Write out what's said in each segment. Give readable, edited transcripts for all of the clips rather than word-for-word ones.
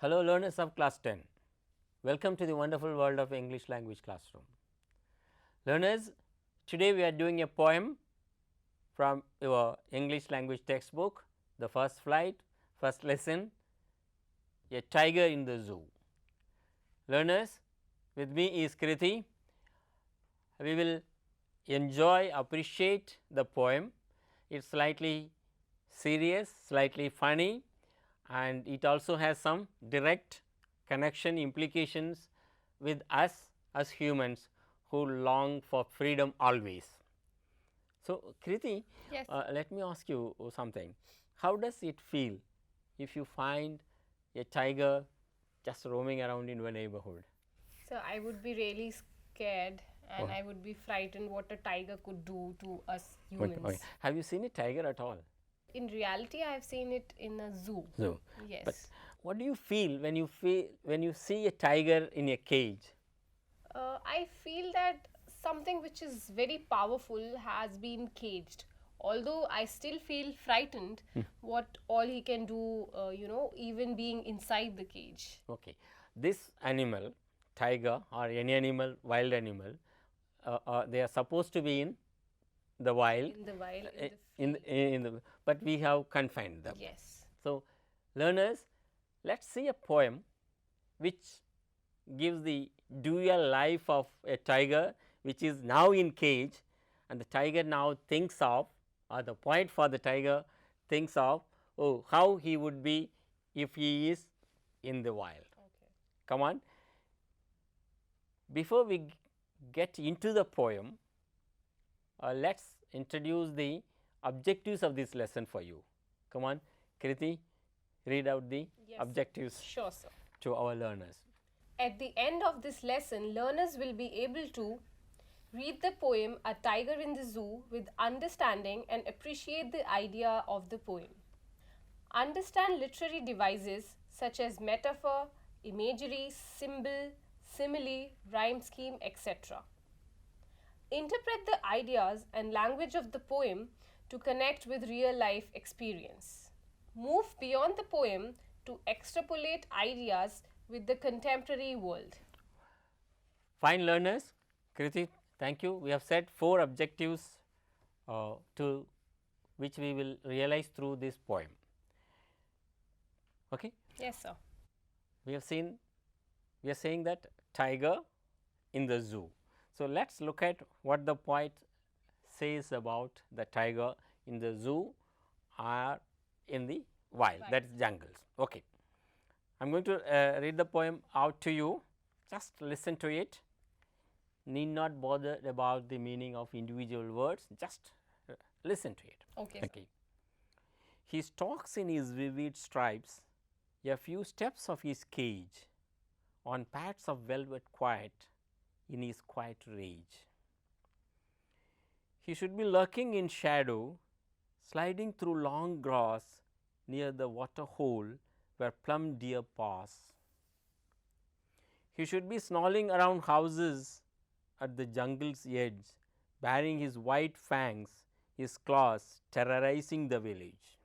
Hello learners of class 10, welcome to the wonderful world of English language classroom. Learners, today we are doing a poem from your English language textbook, the first flight, first lesson, A Tiger in the Zoo. Learners, with me is Kriti. We will enjoy, appreciate the poem. It is slightly serious, slightly funny, and it also has some direct connection implications with us as humans who long for freedom always. So, Kriti, Yes. let me ask you something. How does it feel if you find a tiger just roaming around in your neighborhood? So I would be really scared and Oh. I would be frightened what a tiger could do to us Okay, humans. okay. Have you seen a tiger at all? In reality, I have seen it in a zoo. No. Yes. But what do you feel when you see a tiger in a cage? I feel that something which is very powerful has been caged. Although I still feel frightened, what all he can do, even being inside the cage. Okay. This animal, tiger or any animal, wild animal, they are supposed to be in the wild, In the wild, in the in, free. in the, but we have confined them. Yes. So, learners, let us see a poem which gives the dual life of a tiger which is now in cage, and the tiger now thinks of, or the point for the tiger thinks of, oh, how he would be if he is in the wild. Okay. Come on. Before we get into the poem, let us introduce the objectives of this lesson for you. Come on, Kriti, read out the Yes, objectives sure, sir. to our learners. At the end of this lesson, learners will be able to read the poem A Tiger in the Zoo with understanding and appreciate the idea of the poem. Understand literary devices such as metaphor, imagery, symbol, simile, rhyme scheme, etc. Interpret the ideas and language of the poem to connect with real life experience. Move beyond the poem to extrapolate ideas with the contemporary world. Fine learners, Kriti, thank you. We have set 4 objectives to which we will realize through this poem. Okay? Yes, sir. We have seen, we are saying that tiger in the zoo. So, let us look at what the poet says about the tiger in the zoo or in the wild, that is jungles. Okay. I am going to read the poem out to you, just listen to it, need not bother about the meaning of individual words, just listen to it. Okay. Okay. He stalks in his vivid stripes a few steps of his cage, on pads of velvet quiet in his quiet rage. He should be lurking in shadow, sliding through long grass near the water hole where plump deer pass. He should be snarling around houses at the jungle's edge, baring his white fangs, his claws terrorizing the village.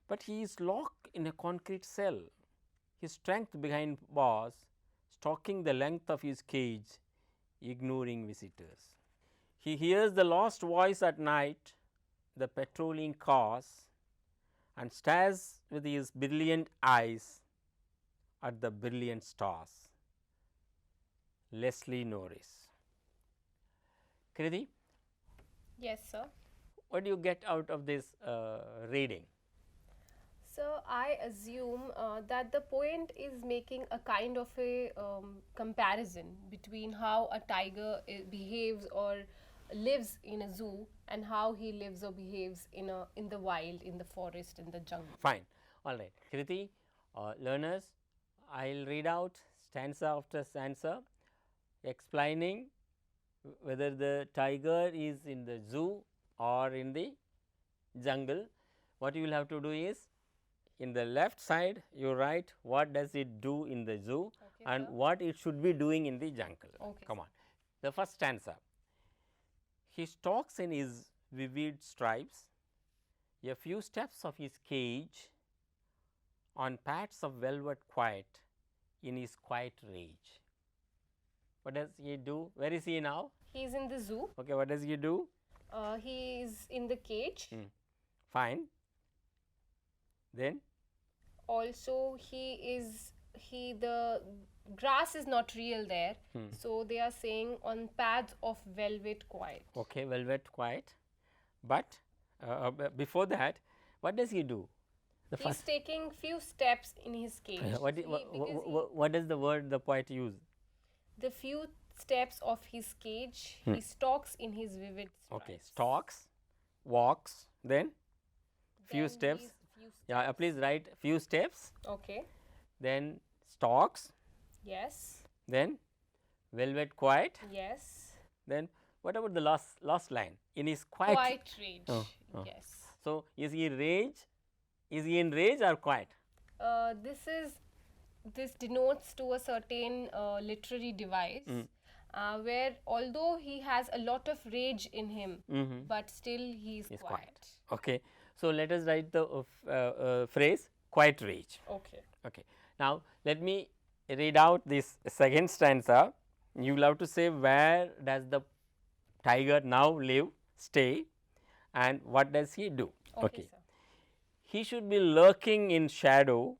But he is locked in a concrete cell, his strength behind bars, stalking the length of his cage, ignoring visitors. He hears the lost voice at night, the patrolling cars, and stares with his brilliant eyes at the brilliant stars. Leslie Norris. Kriti, Yes, sir. what do you get out of this reading? So I assume that the poet is making a kind of a comparison between how a tiger behaves or lives in a zoo and how he lives or behaves in the wild, in the forest, in the jungle. Fine. All right. Kriti, learners, I will read out stanza after stanza explaining whether the tiger is in the zoo or in the jungle. What you will have to do is, in the left side you write what does it do in the zoo and sir. what it should be doing in the jungle. Okay, Come on. The first stanza. He stalks in his vivid stripes, a few steps of his cage, on pads of velvet quiet in his quiet rage. What does he do? Where is he now? He is in the zoo. Okay, what does he do? He is in the cage. Fine. Then? Also, the grass is not real there. So they are saying on pads of velvet quiet. Okay, velvet quiet. But before that, what does he do? He's taking few steps in his cage. What does the word the poet use? The few steps of his cage, he stalks in his vivid stripes. Okay, stalks, walks, then few steps. Yeah, please write few steps. Okay. Then stalks. Yes. Then velvet quiet. Yes. Then what about the last line? In his quiet. Quiet rage. Yes. So is he rage? Is he in rage or quiet? This denotes to a certain literary device where although he has a lot of rage in him, but still he is quiet. Okay. So let us write the phrase quiet rage. Okay. Okay. Now let me read out this second stanza. You will have to say where does the tiger now live, stay, and what does he do? Okay. Sir. He should be lurking in shadow,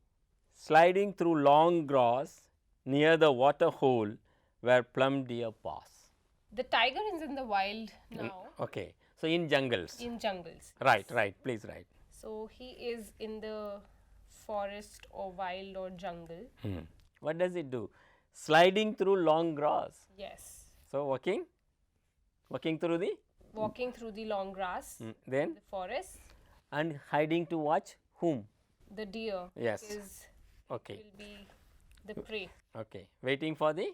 sliding through long grass near the water hole where plum deer pass. The tiger is in the wild now. Okay. So in jungles. In jungles. Right. Please write. So he is in the forest or wild or jungle. What does it do? Sliding through long grass. Yes. So walking through the? Walking through the long grass. Then? The forest. And hiding to watch whom? The deer. Yes. Okay. Will be the prey. Okay. Waiting for the?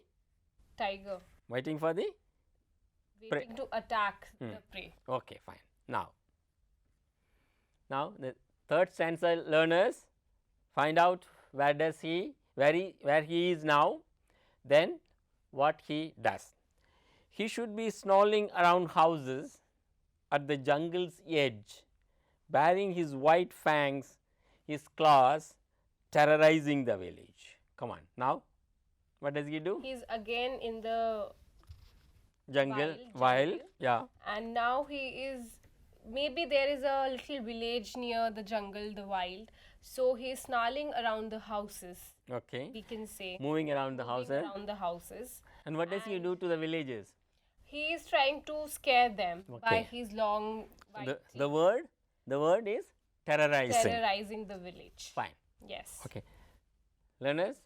Tiger. Waiting for the? Waiting to attack the prey. Okay, fine. Now the third stanza, learners, find out where he is now, then what he does. He should be snarling around houses at the jungle's edge, baring his white fangs, his claws, terrorizing the village. Come on, now what does he do? He is again in the jungle, wild, yeah. And now he is, maybe there is a little village near the jungle, the wild. So he is snarling around the houses. Okay. We can say. Moving around the houses. Around the houses. And what does he do to the villages? He is trying to scare them by his long white teeth. The word is terrorizing. Terrorizing the village. Fine. Yes. Okay. Learners,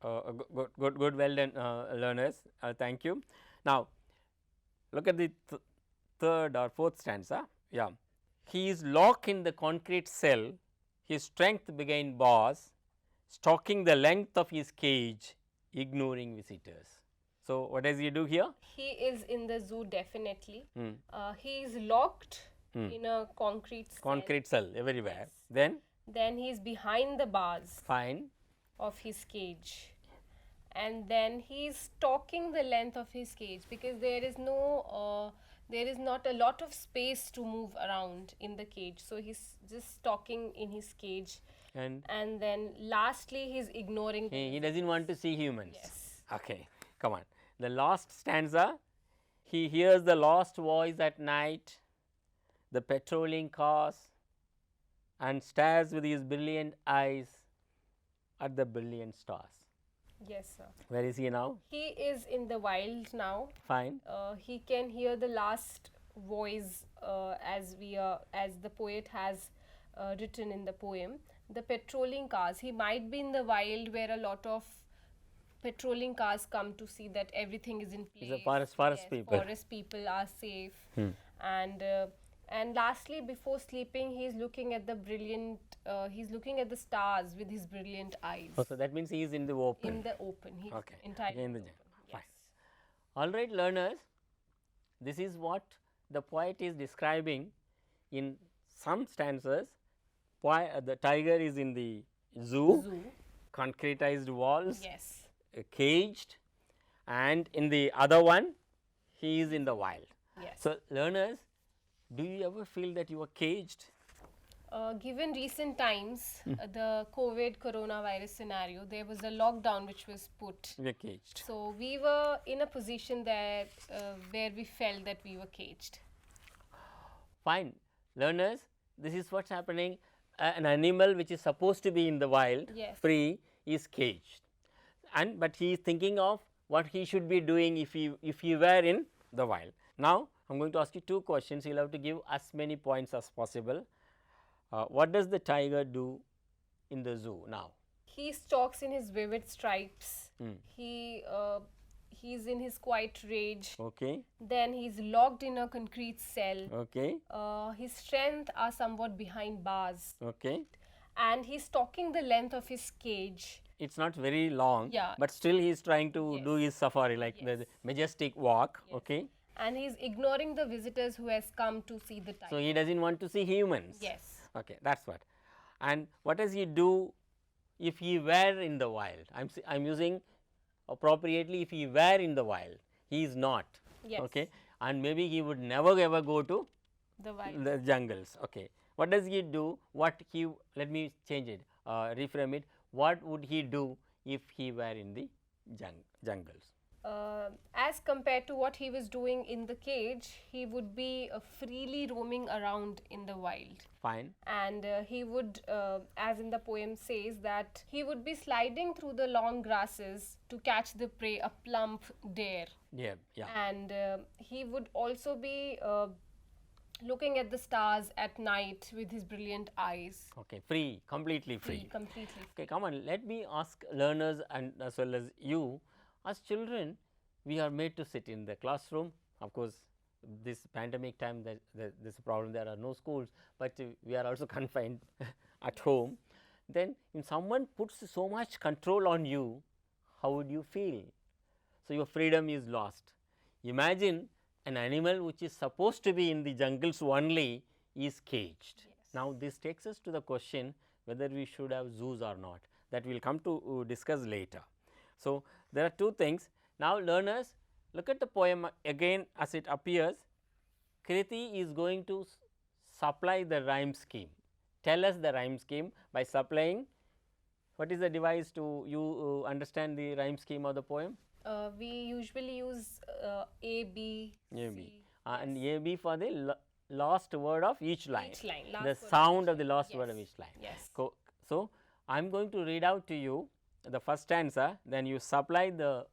good, well done, learners. Thank you. Now, look at the third or fourth stanza. Yeah. He is locked in the concrete cell. His strength began bars, stalking the length of his cage, ignoring visitors. So, what does he do here? He is in the zoo definitely. He is locked in a concrete cell. Concrete cell everywhere. Yes. Then he is behind the bars. Fine. Of his cage. And then he is stalking the length of his cage because there is not a lot of space to move around in the cage. So he's just stalking in his cage. And then lastly he is ignoring. He doesn't want to see humans. Yes. Okay, come on. The last stanza, he hears the lost voice at night, the patrolling cars, and stares with his brilliant eyes at the brilliant stars. Yes, sir. Where is he now? He is in the wild now. Fine. He can hear the last voice as the poet has written in the poem. The patrolling cars. He might be in the wild where a lot of patrolling cars come to see that everything is in place. The forest people. Forest people are safe. And lastly, before sleeping, he is looking at the stars with his brilliant eyes. Oh, so that means he is in the open. In the open. He okay. Entirely in the open. Fine. All right, learners. This is what the poet is describing in some stanzas. The tiger is in the zoo. Concretized walls. Yes. Caged, and in the other one, he is in the wild. Yes. So, learners, do you ever feel that you are caged? Given recent times, the COVID coronavirus scenario, there was a lockdown which was put. We are caged. So we were in a position that where we felt that we were caged. Fine. Learners, this is what's happening. An animal which is supposed to be in the wild, Yes. free, is caged. And but he is thinking of what he should be doing if he were in the wild. Now, I am going to ask you two questions. You will have to give as many points as possible. What does the tiger do in the zoo now? He stalks in his vivid stripes. He's in his quiet rage. Okay. Then he's locked in a concrete cell. Okay. His strength are somewhat behind bars. Okay. And he's stalking the length of his cage. It's not very long, Yeah. but still he is trying to Yes. do his safari, like Yes. the majestic walk. Yes. Okay. And he's ignoring the visitors who has come to see the tiger. So he doesn't want to see humans. Yes. Okay, that's what. And what does he do if he were in the wild? I'm using appropriately if he were in the wild. He is not. Yes. Okay. And maybe he would never ever go to The wild. the jungles. Okay. What does he do? Let me change it, reframe it. What would he do if he were in the jungles? As compared to what he was doing in the cage, he would be freely roaming around in the wild. Fine. And he would, as in the poem says, that he would be sliding through the long grasses to catch the prey, a plump deer. Yeah. Yeah. And he would also be looking at the stars at night with his brilliant eyes. Okay. Free. Completely free. Completely. Okay. Come on. Let me ask learners and as well as you. As children, we are made to sit in the classroom. Of course, this pandemic time, there's a problem. There are no schools, but we are also confined at home. Then, if someone puts so much control on you, how would you feel? So, your freedom is lost. Imagine an animal which is supposed to be in the jungles only is caged. Yes. Now, this takes us to the question whether we should have zoos or not. That we will come to discuss later. So, there are two things. Now, learners, look at the poem again as it appears. Kriti is going to supply the rhyme scheme. Tell us the rhyme scheme by supplying. What is the device to you understand the rhyme scheme of the poem? We usually use A, B, A, B. C. And A, B for the last word of each line. Each line, last The word of sound each of the line. last Yes. word of each line. Yes. So, I am going to read out to you the first stanza, then you supply the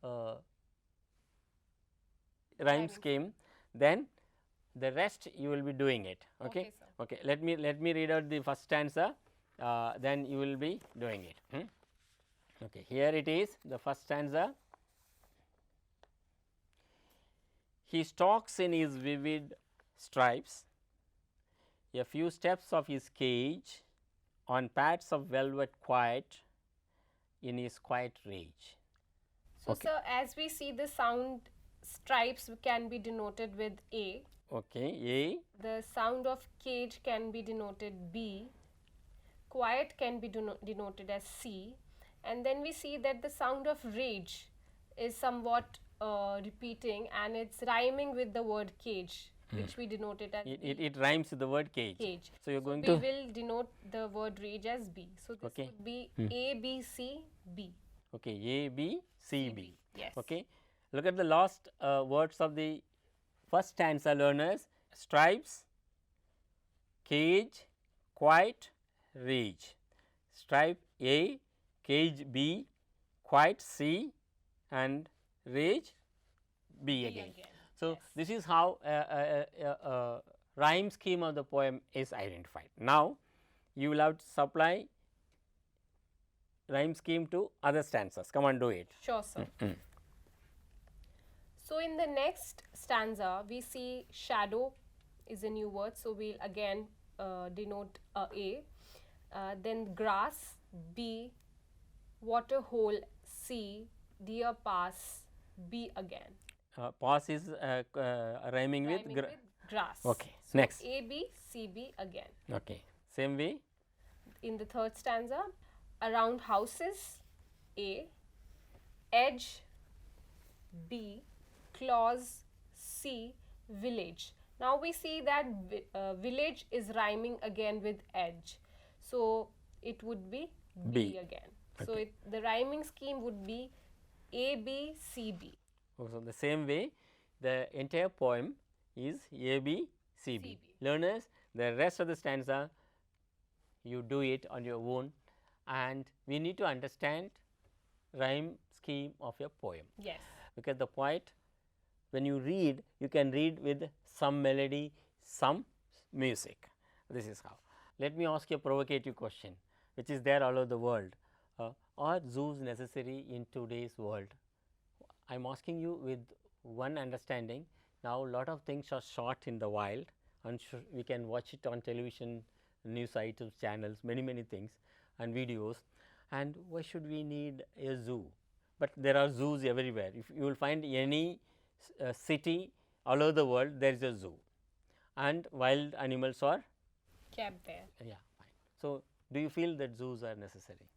rhyme scheme, then the rest you will be doing it. Okay. sir. Okay. Let me read out the first stanza, then you will be doing it. Okay. Here it is, the first stanza. He stalks in his vivid stripes, a few steps of his cage, on pads of velvet quiet, in his quiet rage. So, Okay. sir, as we see, the sound stripes can be denoted with A. Okay. The sound of cage can be denoted B. Quiet can be denoted as C. And then we see that the sound of rage is somewhat repeating, and it's rhyming with the word cage, which we denoted as B. It rhymes with the word cage. Cage. So, you are going We to. will denote the word rage as B. So, this Okay. would be A, B, C, B. Okay. A, B, C, B. Yes. Okay. Look at the last words of the first stanza, learners. Stripes, cage, quiet, rage. Stripe A, cage B, quiet C, and rage B again. So, this is how rhyme scheme of the poem is identified. Now, you will have to supply rhyme scheme to other stanzas. Come on, do it. Sure, sir. So, in the next stanza, we see shadow is a new word. So, we will again denote A. Then grass, B. Water hole, C. Deer pass, B again. Pass is rhyming with Rhyming with grass. Okay. So, Next. A, B, C, B again. Okay. Same way. In the third stanza, around houses, A. Edge, B. Clause, C. Village. Now we see that village is rhyming again with edge. So it would be B B. again. So Okay. the rhyming scheme would be A, B, C, B. So, the same way the entire poem is A, B, C, B. CB. Learners, the rest of the stanza you do it on your own, and we need to understand rhyme scheme of your poem. Yes. Because the poet, when you read, you can read with some melody, some music. This is how. Let me ask you a provocative question, which is there all over the world. Are zoos necessary in today's world? I am asking you with one understanding. Now, lot of things are shot in the wild, and we can watch it on television, news items, channels, many things and videos. And why should we need a zoo? But there are zoos everywhere. If you will find any city all over the world, there is a zoo, and wild animals are Kept there. yeah, fine. So, do you feel that zoos are necessary?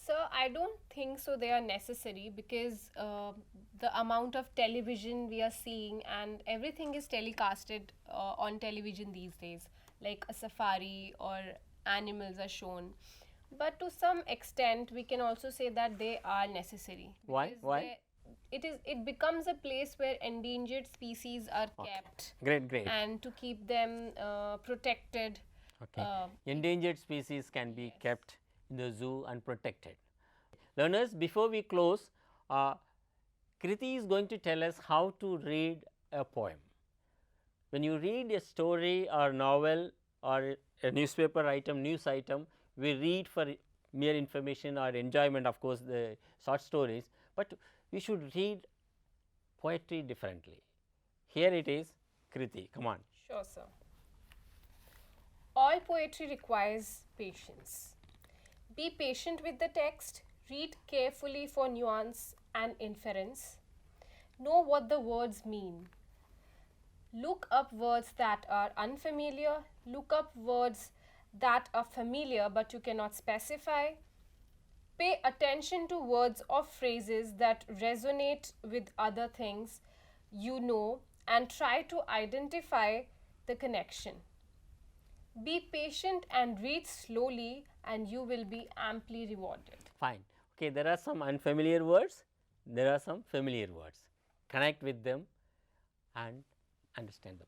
So I don't think so they are necessary, because the amount of television we are seeing, and everything is telecasted on television these days, like a safari or animals are shown. But to some extent we can also say that they are necessary. Why? Because Why? it becomes a place where endangered species are kept, Great. and to keep them protected. Okay. Endangered species can be kept in the zoo and protected. Learners, before we close, Kriti is going to tell us how to read a poem. When you read a story or novel or a newspaper item, news item, we read for mere information or enjoyment, of course, the short stories, but we should read poetry differently. Here it is, Kriti, come on. Sure, sir. All poetry requires patience. Be patient with the text, read carefully for nuance and inference. Know what the words mean. Look up words that are unfamiliar, look up words that are familiar but you cannot specify. Pay attention to words or phrases that resonate with other things you know, and try to identify the connection. Be patient and read slowly, and you will be amply rewarded. Fine. Okay, there are some unfamiliar words, there are some familiar words. Connect with them and understand the